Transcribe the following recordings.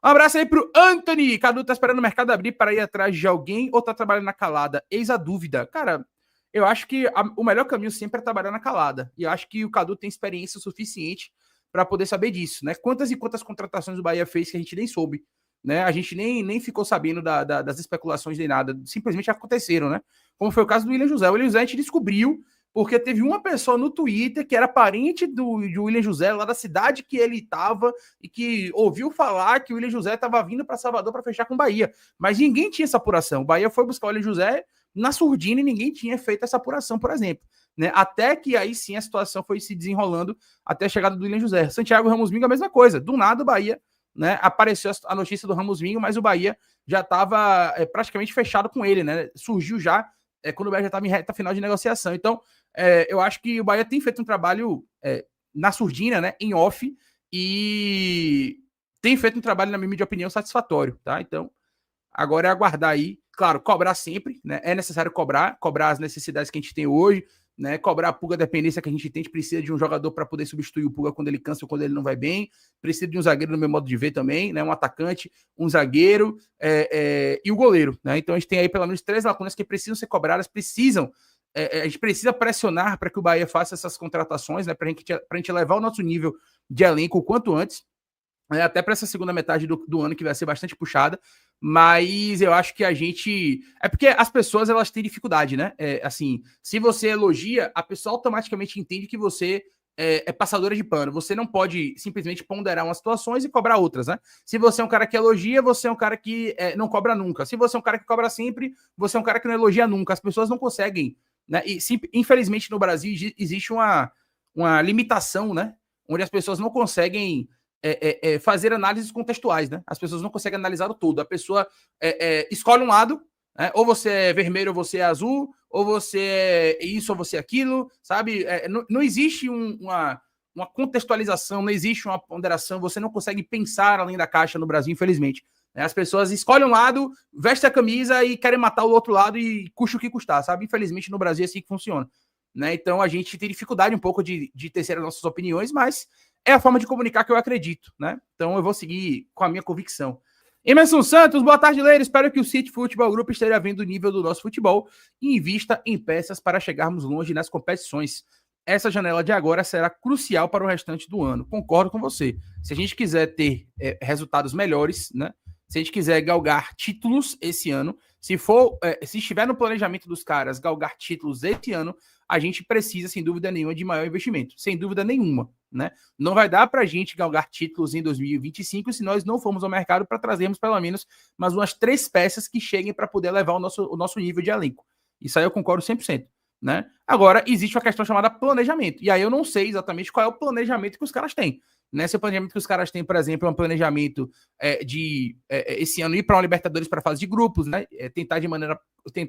Um abraço aí pro Anthony. Cadu tá esperando o mercado abrir para ir atrás de alguém ou tá trabalhando na calada? Eis a dúvida. Cara, eu acho que o melhor caminho sempre é trabalhar na calada. E eu acho que o Cadu tem experiência suficiente para poder saber disso, né? Quantas e quantas contratações o Bahia fez que a gente nem soube, né? A gente nem ficou sabendo das especulações nem nada. Simplesmente aconteceram, né? Como foi o caso do William José. O William José a gente descobriu porque teve uma pessoa no Twitter que era parente do William José, lá da cidade que ele estava, e que ouviu falar que o William José estava vindo para Salvador para fechar com o Bahia. Mas ninguém tinha essa apuração. O Bahia foi buscar o William José na surdina e ninguém tinha feito essa apuração, por exemplo. Né? Até que aí sim a situação foi se desenrolando até a chegada do William José. Santiago Ramos Mingo, a mesma coisa. Do nada o Bahia, né, apareceu a notícia do Ramos Mingo, mas o Bahia já estava praticamente fechado com ele, né? Surgiu já quando o Bahia já estava em reta final de negociação. Então, eu acho que o Bahia tem feito um trabalho na surdina, né, em off, e tem feito um trabalho, na minha opinião, satisfatório, tá? Então, agora é aguardar aí, claro, cobrar sempre, né? É necessário cobrar as necessidades que a gente tem hoje, né? Cobrar a Pulga, a dependência que a gente precisa de um jogador para poder substituir o Pulga quando ele cansa ou quando ele não vai bem, precisa de um zagueiro no meu modo de ver também, né? Um atacante, um zagueiro e o goleiro, né? Então a gente tem aí pelo menos 3 lacunas que precisam ser cobradas, a gente precisa pressionar para que o Bahia faça essas contratações, né? Para a gente levar o nosso nível de elenco o quanto antes, até para essa segunda metade do ano que vai ser bastante puxada, mas eu acho que a gente... É porque as pessoas, elas têm dificuldade, né? Assim, se você elogia, a pessoa automaticamente entende que você é passadora de pano. Você não pode simplesmente ponderar umas situações e cobrar outras, né? Se você é um cara que elogia, você é um cara que não cobra nunca. Se você é um cara que cobra sempre, você é um cara que não elogia nunca. As pessoas não conseguem, né? E infelizmente no Brasil existe uma limitação, né? Onde as pessoas não conseguem fazer análises contextuais, né? As pessoas não conseguem analisar o todo. A pessoa escolhe um lado, né? Ou você é vermelho ou você é azul, ou você é isso ou você é aquilo, sabe? Não existe uma contextualização, não existe uma ponderação, você não consegue pensar além da caixa no Brasil, infelizmente. As pessoas escolhem um lado, vestem a camisa e querem matar o outro lado e custa o que custar, sabe? Infelizmente no Brasil é assim que funciona. Né? Então a gente tem dificuldade um pouco de tecer as nossas opiniões, mas é a forma de comunicar que eu acredito, né? Então eu vou seguir com a minha convicção. Emerson Santos, boa tarde, Leire. Espero que o City Futebol Group esteja vendo o nível do nosso futebol e invista em peças para chegarmos longe nas competições. Essa janela de agora será crucial para o restante do ano. Concordo com você. Se a gente quiser ter resultados melhores, né? Se a gente quiser galgar títulos esse ano, se estiver no planejamento dos caras galgar títulos esse ano, a gente precisa, sem dúvida nenhuma, de maior investimento. Sem dúvida nenhuma, né? Não vai dar para a gente galgar títulos em 2025 se nós não formos ao mercado para trazermos pelo menos umas 3 peças que cheguem para poder levar o nosso nível de elenco. Isso aí eu concordo 100%. Né? Agora, existe uma questão chamada planejamento. E aí eu não sei exatamente qual é o planejamento que os caras têm. Né? Se o planejamento que os caras têm, por exemplo, é um planejamento de esse ano ir para uma Libertadores para a fase de grupos, né? Tentar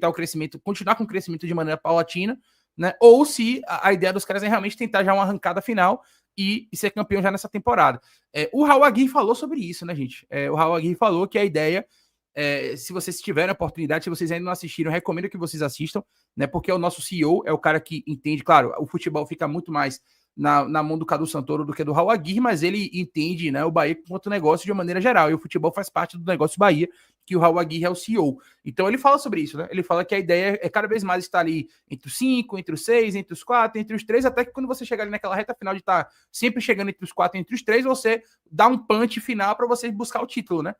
o crescimento, continuar com o crescimento de maneira paulatina, né? Ou se a ideia dos caras é realmente tentar já uma arrancada final e ser campeão já nessa temporada. O Raul Aguirre falou sobre isso, né, gente? O Raul Aguirre falou que a ideia, se vocês tiverem a oportunidade, se vocês ainda não assistiram, eu recomendo que vocês assistam, né? Porque é o nosso CEO, é o cara que entende, claro, o futebol fica muito mais na mão do Cadu Santoro do que do Raul Aguirre, mas ele entende, né, o Bahia quanto negócio de uma maneira geral, e o futebol faz parte do negócio Bahia, que o Raul Aguirre é o CEO. Então ele fala sobre isso, né? Ele fala que a ideia é cada vez mais estar ali entre os 5, entre os 6, entre os 4, entre os 3, até que quando você chegar ali naquela reta final de estar sempre chegando entre os 4, entre os 3, você dá um punch final para você buscar o título, né?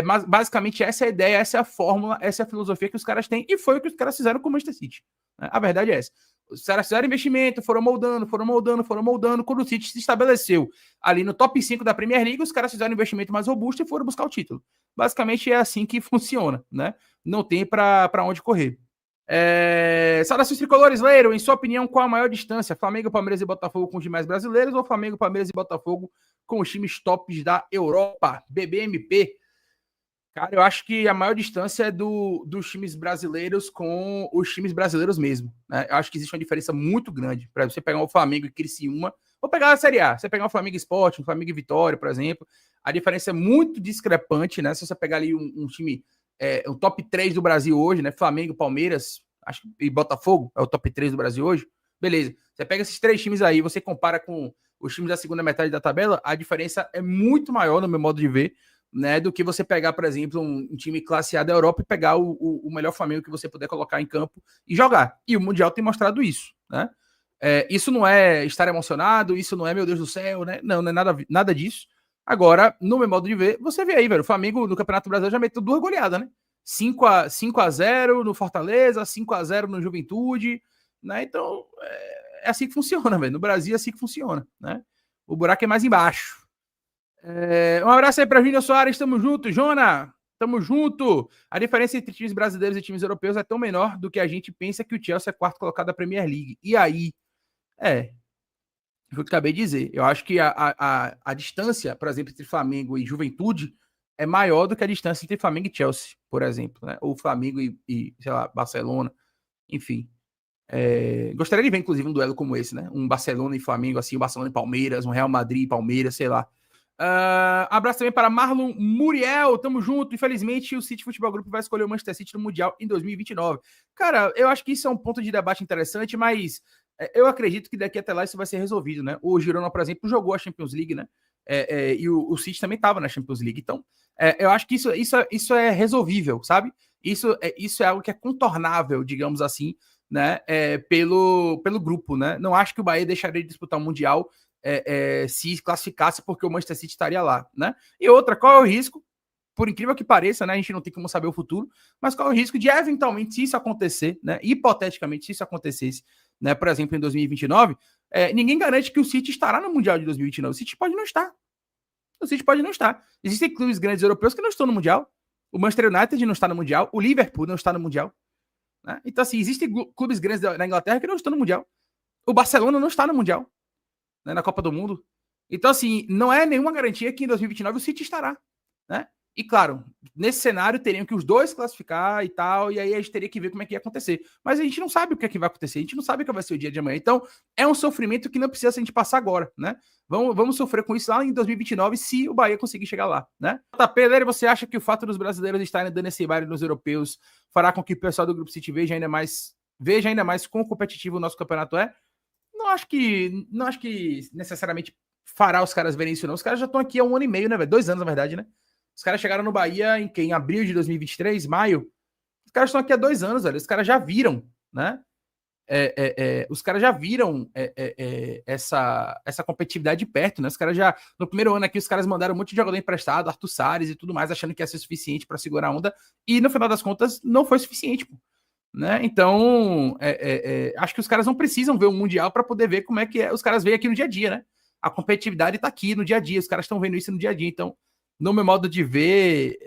Mas basicamente essa é a ideia, essa é a fórmula, essa é a filosofia que os caras têm, e foi o que os caras fizeram com o Manchester City. Né? A verdade é essa. Os caras fizeram investimento, foram moldando. Quando o City se estabeleceu ali no top 5 da Premier League, os caras fizeram um investimento mais robusto e foram buscar o título. Basicamente é assim que funciona, né? Não tem para onde correr. Saudações tricolores, Leiro. Em sua opinião, qual a maior distância? Flamengo, Palmeiras e Botafogo com os demais brasileiros ou Flamengo, Palmeiras e Botafogo com os times tops da Europa? BBMP. Cara, eu acho que a maior distância é dos times brasileiros com os times brasileiros mesmo. Né? Eu acho que existe uma diferença muito grande. Para você pegar o Flamengo e Criciúma, ou pegar a Série A, você pegar o Flamengo Sport, o Flamengo e Vitória, por exemplo, a diferença é muito discrepante, né? Se você pegar ali um time, o top 3 do Brasil hoje, né? Flamengo, Palmeiras, acho, e Botafogo é o top 3 do Brasil hoje, beleza. Você pega esses 3 times aí, você compara com os times da segunda metade da tabela, a diferença é muito maior no meu modo de ver, né, do que você pegar, por exemplo, um time classe A da Europa e pegar o melhor Flamengo que você puder colocar em campo e jogar. E o Mundial tem mostrado isso, né? Isso não é estar emocionado, isso não é, meu Deus do céu, né? Não, não é nada disso. Agora, no meu modo de ver, você vê aí, velho, o Flamengo no Campeonato Brasileiro já meteu 2 goleadas, né? 5-0 no Fortaleza, 5-0 no Juventude, né? Então, é assim que funciona, velho. No Brasil é assim que funciona, né? O buraco é mais embaixo. Um abraço aí para Júnior Soares, tamo junto. Jona, tamo junto. A diferença entre times brasileiros e times europeus é tão menor do que a gente pensa que o Chelsea é quarto colocado da Premier League. E aí? O que eu acabei de dizer. Eu acho que a distância, por exemplo, entre Flamengo e Juventude é maior do que a distância entre Flamengo e Chelsea, por exemplo, né? Ou Flamengo e sei lá, Barcelona, enfim. Gostaria de ver, inclusive, um duelo como esse, né? Um Barcelona e Flamengo, assim, um Barcelona e Palmeiras, um Real Madrid e Palmeiras, sei lá. Abraço também para Marlon Muriel, tamo junto. Infelizmente, o City Futebol Group vai escolher o Manchester City no Mundial em 2029. Cara, eu acho que isso é um ponto de debate interessante, mas eu acredito que daqui até lá isso vai ser resolvido, né? O Girona, por exemplo, jogou a Champions League, né? E o City também estava na Champions League. Então, eu acho que isso é resolvível, sabe? Isso é algo que é contornável, digamos assim, né? Pelo grupo, né? Não acho que o Bahia deixaria de disputar o Mundial se classificasse porque o Manchester City estaria lá, né? E outra, qual é o risco? Por incrível que pareça, né? A gente não tem como saber o futuro, mas qual é o risco de eventualmente, se isso acontecer, né? Hipoteticamente, se isso acontecesse, né? Por exemplo, em 2029, ninguém garante que o City estará no Mundial de 2029. O City pode não estar. O City pode não estar. Existem clubes grandes europeus que não estão no Mundial. O Manchester United não está no Mundial. O Liverpool não está no Mundial. Né? Então, assim, existem clubes grandes na Inglaterra que não estão no Mundial. O Barcelona não está no Mundial, né, na Copa do Mundo. Então, assim, não é nenhuma garantia que em 2029 o City estará, né? E, claro, nesse cenário teriam que os dois classificar e tal, e aí a gente teria que ver como é que ia acontecer. Mas a gente não sabe o que é que vai acontecer, a gente não sabe o que vai ser o dia de amanhã. Então, é um sofrimento que não precisa a gente passar agora, né? Vamos sofrer com isso lá em 2029 se o Bahia conseguir chegar lá, né? JP, Lery, você acha que o fato dos brasileiros estarem dando esse baile nos europeus fará com que o pessoal do Grupo City veja ainda mais quão competitivo o nosso campeonato é? Não acho que necessariamente fará os caras verem isso, não. Os caras já estão aqui há 1 ano e meio, né, velho? 2 anos, na verdade, né? Os caras chegaram no Bahia em abril de 2023, maio. Os caras estão aqui há 2 anos, velho. Os caras já viram, né? Os caras já viram essa competitividade de perto, né? Os caras já. No primeiro ano aqui, os caras mandaram um monte de jogador emprestado, Arthur Salles e tudo mais, achando que ia ser suficiente para segurar a onda. E no final das contas, não foi suficiente, pô. Né? Então, acho que os caras não precisam ver o Mundial para poder ver como é que é. Os caras veem aqui no dia a dia, né? A competitividade está aqui no dia a dia, os caras estão vendo isso no dia a dia. Então, no meu modo de ver,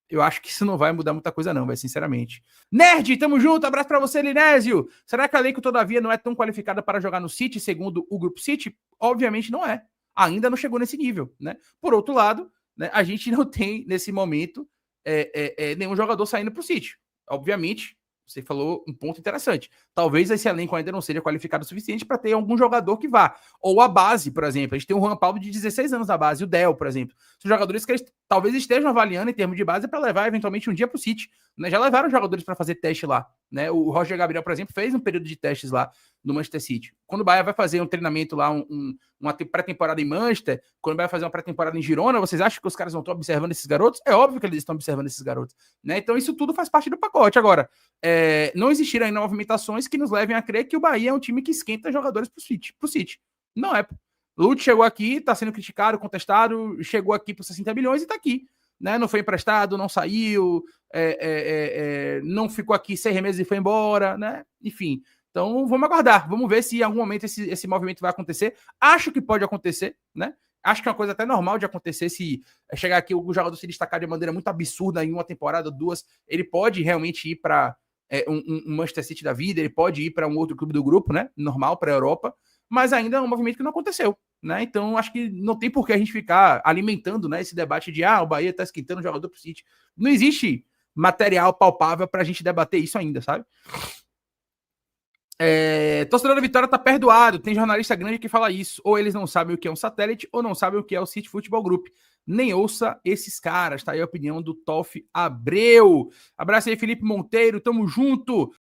eu acho que isso não vai mudar muita coisa, não, vai, sinceramente. Nerd, tamo junto, abraço para você, Linésio. Será que a Leico, todavia, não é tão qualificada para jogar no City, segundo o Grupo City? Obviamente não é. Ainda não chegou nesse nível, né? Por outro lado, né, a gente não tem, nesse momento, nenhum jogador saindo para o City. Obviamente, você falou um ponto interessante. Talvez esse elenco ainda não seja qualificado o suficiente para ter algum jogador que vá. Ou a base, por exemplo. A gente tem o Juan Paulo de 16 anos na base, o Del, por exemplo. São jogadores que eles talvez estejam avaliando em termos de base para levar eventualmente um dia para o City. Né? Já levaram jogadores para fazer teste lá. Né? O Roger Gabriel, por exemplo, fez um período de testes lá no Manchester City. Quando o Bahia vai fazer um treinamento lá, uma pré-temporada em Manchester, quando o Bahia vai fazer uma pré-temporada em Girona, vocês acham que os caras não estão observando esses garotos? É óbvio que eles estão observando esses garotos. Né? Então isso tudo faz parte do pacote. Agora, não existiram ainda movimentações que nos levem a crer que o Bahia é um time que esquenta jogadores pro City. Não é. Lute chegou aqui, tá sendo criticado, contestado, chegou aqui por 60 milhões e tá aqui. Né? Não foi emprestado, não saiu, não ficou aqui 6 meses e foi embora, né? Enfim. Então, vamos aguardar. Vamos ver se em algum momento esse movimento vai acontecer. Acho que pode acontecer, né? Acho que é uma coisa até normal de acontecer se chegar aqui o jogador se destacar de maneira muito absurda em uma temporada, 2. Ele pode realmente ir para um Manchester City da vida, ele pode ir para um outro clube do grupo, né? Normal, para a Europa. Mas ainda é um movimento que não aconteceu, né? Então, acho que não tem por que a gente ficar alimentando, né, esse debate de o Bahia está esquentando o jogador para o City. Não existe material palpável para a gente debater isso ainda, sabe? Torcedor da Vitória tá perdoado. Tem jornalista grande que fala isso. Ou eles não sabem o que é um satélite, ou não sabem o que é o City Futebol Group. Nem ouça esses caras. Tá aí a opinião do Toff Abreu. Abraço aí, Felipe Monteiro. Tamo junto.